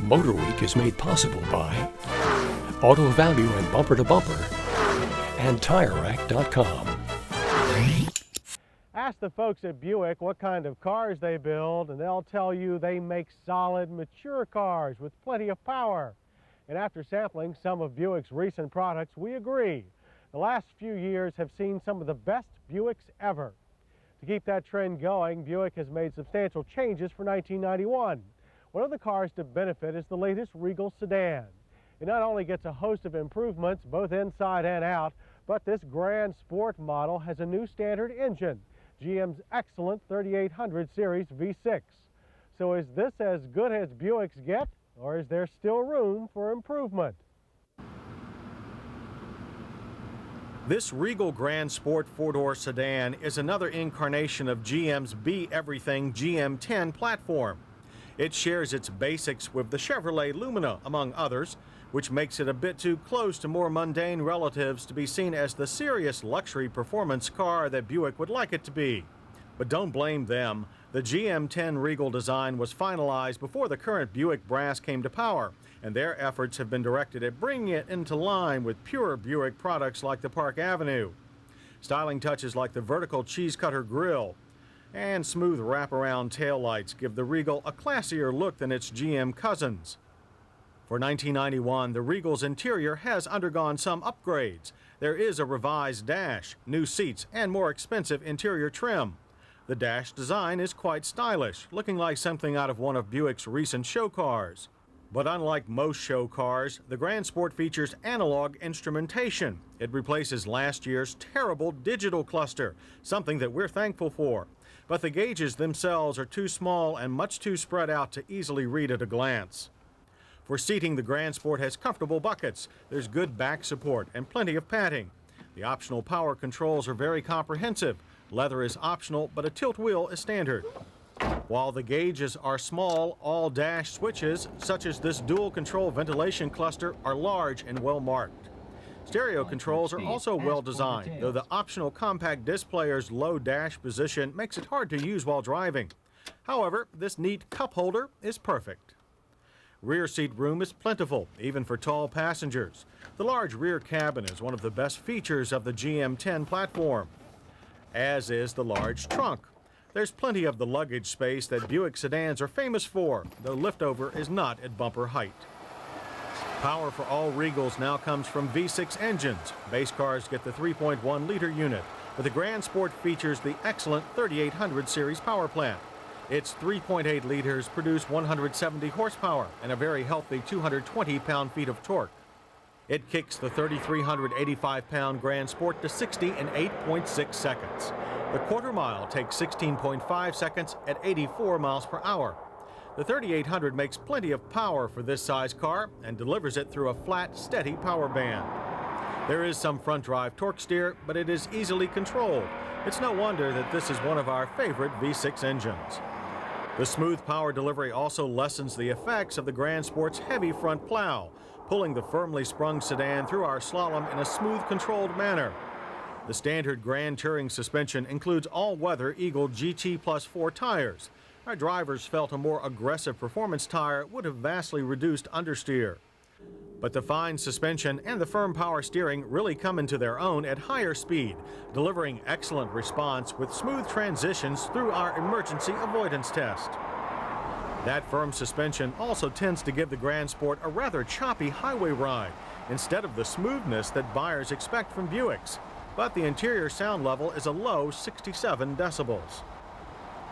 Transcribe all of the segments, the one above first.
MotorWeek is made possible by Auto Value and Bumper to Bumper and TireRack.com. Ask the folks at Buick what kind of cars they build, and they'll tell you they make solid, mature cars with plenty of power. And after sampling some of Buick's recent products, we agree. The last few years have seen some of the best Buicks ever. To keep that trend going, Buick has made substantial changes for 1991. One of the cars to benefit is the latest Regal sedan. It not only gets a host of improvements, both inside and out, but this Gran Sport model has a new standard engine, GM's excellent 3800 series V6. So is this as good as Buicks get, or is there still room for improvement? This Regal Gran Sport four-door sedan is another incarnation of GM's Be Everything GM10 platform. It shares its basics with the Chevrolet Lumina, among others, which makes it a bit too close to more mundane relatives to be seen as the serious luxury performance car that Buick would like it to be. But don't blame them. The GM10 Regal design was finalized before the current Buick brass came to power, and their efforts have been directed at bringing it into line with pure Buick products like the Park Avenue. Styling touches like the vertical cheese cutter grille and smooth wraparound taillights give the Regal a classier look than its GM cousins. For 1991, the Regal's interior has undergone some upgrades. There is a revised dash, new seats, and more expensive interior trim. The dash design is quite stylish, looking like something out of one of Buick's recent show cars. But unlike most show cars, the Gran Sport features analog instrumentation. It replaces last year's terrible digital cluster, something that we're thankful for. But the gauges themselves are too small and much too spread out to easily read at a glance. For seating, the Gran Sport has comfortable buckets. There's good back support and plenty of padding. The optional power controls are very comprehensive. Leather is optional, but a tilt wheel is standard. While the gauges are small, all dash switches, such as this dual control ventilation cluster, are large and well marked. Stereo controls are also well designed, though the optional compact disc player's low dash position makes it hard to use while driving. However, this neat cup holder is perfect. Rear seat room is plentiful, even for tall passengers. The large rear cabin is one of the best features of the GM10 platform, as is the large trunk. There's plenty of the luggage space that Buick sedans are famous for, though liftover is not at bumper height. Power for all Regals now comes from V6 engines. Base cars get the 3.1-liter unit, but the Gran Sport features the excellent 3800 series power plant. Its 3.8 liters produce 170 horsepower and a very healthy 220 pound-feet of torque. It kicks the 3,385-pound Gran Sport to 60 in 8.6 seconds. The quarter mile takes 16.5 seconds at 84 miles per hour. The 3800 makes plenty of power for this size car and delivers it through a flat, steady power band. There is some front-drive torque steer, but it is easily controlled. It's no wonder that this is one of our favorite V6 engines. The smooth power delivery also lessens the effects of the Gran Sport's heavy front plow, pulling the firmly sprung sedan through our slalom in a smooth, controlled manner. The standard Gran Touring suspension includes all-weather Eagle GT Plus 4 tires. Our drivers felt a more aggressive performance tire would have vastly reduced understeer. But the fine suspension and the firm power steering really come into their own at higher speed, delivering excellent response with smooth transitions through our emergency avoidance test. That firm suspension also tends to give the Gran Sport a rather choppy highway ride, instead of the smoothness that buyers expect from Buicks. But the interior sound level is a low 67 decibels.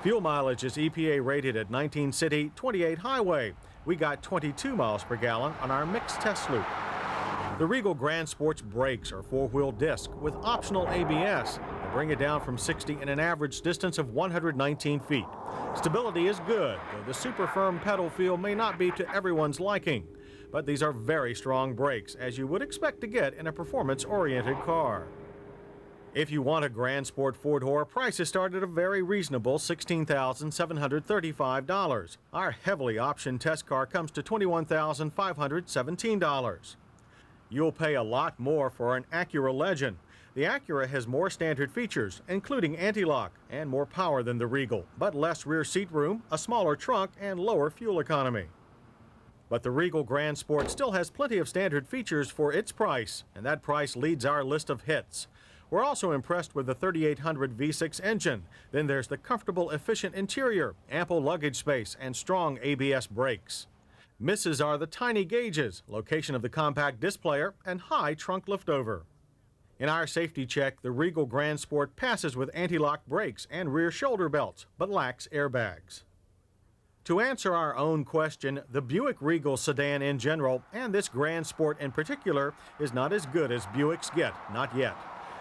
Fuel mileage is EPA rated at 19 city, 28 highway. We got 22 miles per gallon on our mixed test loop. The Regal Gran Sport's brakes are four-wheel disc with optional ABS and bring it down from 60 in an average distance of 119 feet. Stability is good, though the super firm pedal feel may not be to everyone's liking. But these are very strong brakes, as you would expect to get in a performance-oriented car. If you want a Gran Sport four-door, prices start at a very reasonable $16,735. Our heavily optioned test car comes to $21,517. You'll pay a lot more for an Acura Legend. The Acura has more standard features, including anti-lock, and more power than the Regal, but less rear seat room, a smaller trunk, and lower fuel economy. But the Regal Gran Sport still has plenty of standard features for its price, and that price leads our list of hits. We're also impressed with the 3800 V6 engine. Then there's the comfortable, efficient interior, ample luggage space, and strong ABS brakes. Misses are the tiny gauges, location of the compact disc player, and high trunk liftover. In our safety check, the Regal Gran Sport passes with anti-lock brakes and rear shoulder belts, but lacks airbags. To answer our own question, the Buick Regal sedan in general, and this Gran Sport in particular, is not as good as Buicks get, not yet.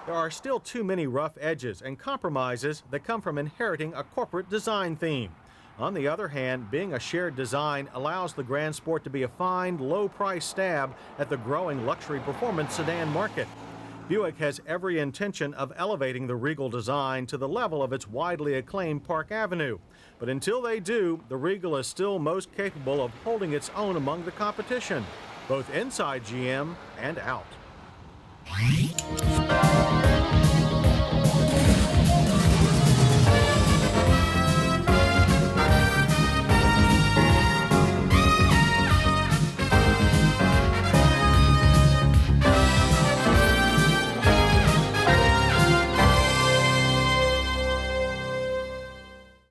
There are still too many rough edges and compromises that come from inheriting a corporate design theme. On the other hand, being a shared design allows the Gran Sport to be a fine, low-price stab at the growing luxury performance sedan market. Buick has every intention of elevating the Regal design to the level of its widely acclaimed Park Avenue. But until they do, the Regal is still most capable of holding its own among the competition, both inside GM and out.